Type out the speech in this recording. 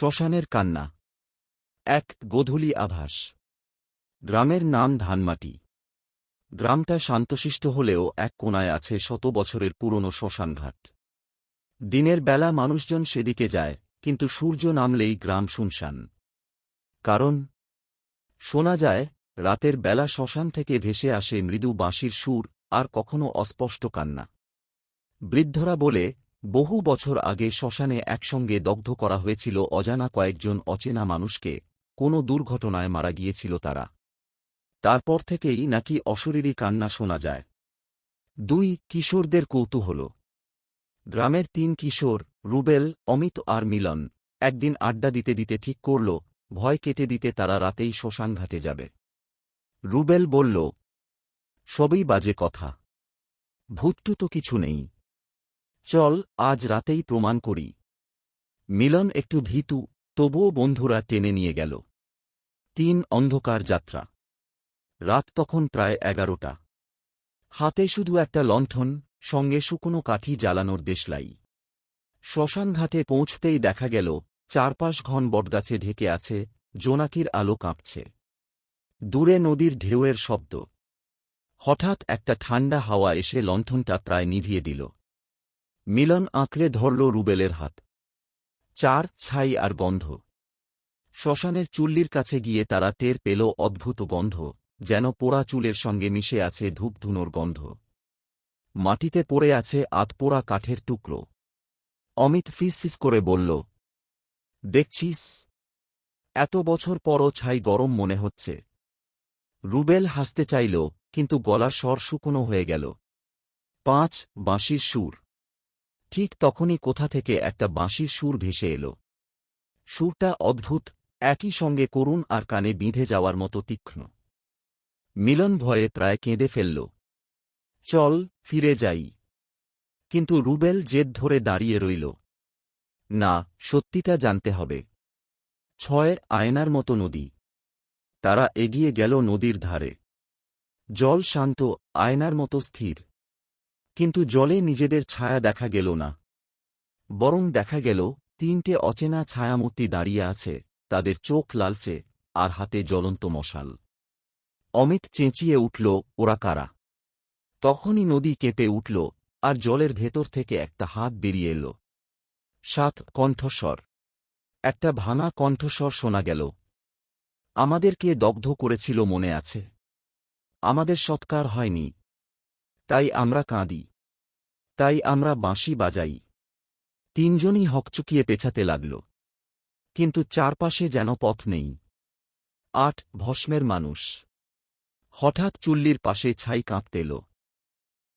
শ্মশানের কান্না। এক গোধূলি আভাস। গ্রামের নাম ধানমাটি। গ্রামটা শান্তশিষ্ট হলেও এক কোণায় আছে শত বছরের পুরনো শ্মশানঘাট। দিনের বেলা মানুষজন সেদিকে যায়, কিন্তু সূর্য নামলেই গ্রাম শুনশান। কারণ শোনা যায়, রাতের বেলা শ্মশান থেকে ভেসে আসে মৃদু বাঁশির সুর, আর কখনো অস্পষ্ট কান্না। বৃদ্ধরা বলে, বহু বছর আগে শ্মশানে একসঙ্গে দগ্ধ করা হয়েছিল অজানা কয়েকজন অচেনা মানুষকে, কোনো দুর্ঘটনায় মারা গিয়েছিল তারা। তারপর থেকেই নাকি অশরীরী কান্না শোনা যায়। 2. কিশোরদের কৌতূহল। গ্রামের 3 কিশোর, রুবেল, অমিত আর মিলন, একদিন আড্ডা দিতে দিতে ঠিক করল, ভয় কেটে দিতে তারা রাতেই শ্মশানঘাটে যাবে। রুবেল বলল, সবই বাজে কথা, ভূতটু তো কিছু নেই, চল আজ রাতেই প্রমাণ করি। মিলন একটু ভীতু, তবুও বন্ধুরা টেনে নিয়ে গেল। 3. অন্ধকার যাত্রা। রাত তখন প্রায় 11টা। হাতে শুধু একটা লণ্ঠন, সঙ্গে শুকনো কাঠি জ্বালানোর দেশলাই। শ্মশানঘাটে পৌঁছতেই দেখা গেল, চারপাশ ঘন বটগাছে ঢেকে আছে, জোনাকির আলো কাঁপছে। দূরে নদীর ঢেউয়ের শব্দ। হঠাৎ একটা ঠান্ডা হাওয়া এসে লণ্ঠনটা প্রায় নিভিয়ে দিল। মিলন আঁকড়ে ধরল রুবেলের হাত। 4. ছাই আর গন্ধ। শ্মশানের চুল্লির কাছে গিয়ে তারা টের পেল অদ্ভুত গন্ধ, যেন পোড়া চুলের সঙ্গে মিশে আছে ধূপধুনোর গন্ধ। মাটিতে পড়ে আছে আধপোড়া কাঠের টুকরো। অমিত ফিসফিস করে বলল, দেখছিস, এত বছর পরও ছাই গরম মনে হচ্ছে। রুবেল হাসতে চাইল, কিন্তু গলার স্বর শুকনো হয়ে গেল। 5. বাঁশির সুর। ঠিক তখনই কোথা থেকে একটা বাঁশির সুর ভেসে এল। সুরটা অদ্ভুত, একই সঙ্গে করুণ আর কানে বিঁধে যাওয়ার মতো তীক্ষ্ণ। মিলন ভয়ে প্রায় কেঁদে ফেলল। চল ফিরে যাই। কিন্তু রুবেল জেদ ধরে দাঁড়িয়ে রইল। না, সত্যিটা জানতে হবে। 6. আয়নার মতো নদী। তারা এগিয়ে গেল নদীর ধারে। জল শান্ত, আয়নার মতো স্থির। কিন্তু জলে নিজেদের ছায়া দেখা গেল না। বরং দেখা গেল 3টে অচেনা ছায়ামূর্তি দাঁড়িয়ে আছে, তাদের চোখ লালচে, আর হাতে জ্বলন্ত মশাল। অমিত চেঁচিয়ে উঠল, ওরা কারা? তখনই নদী কেঁপে উঠল, আর জলের ভেতর থেকে একটা হাত বেরিয়ে এল। 7. কণ্ঠস্বর। একটা ভাঙা কণ্ঠস্বর শোনা গেল। আমাদেরকে দগ্ধ করেছিল মনে আছে? আমাদের সৎকার হয়নি, তাই আমরা কাঁদি, তাই আমরা বাঁশি বাজাই। 3জনই হকচকিয়ে পেছাতে লাগল। কিন্তু চারপাশে যেন পথ নেই। 8. ভস্মের মানুষ। হঠাৎ চুল্লির পাশে ছাই কাঁপতে এল।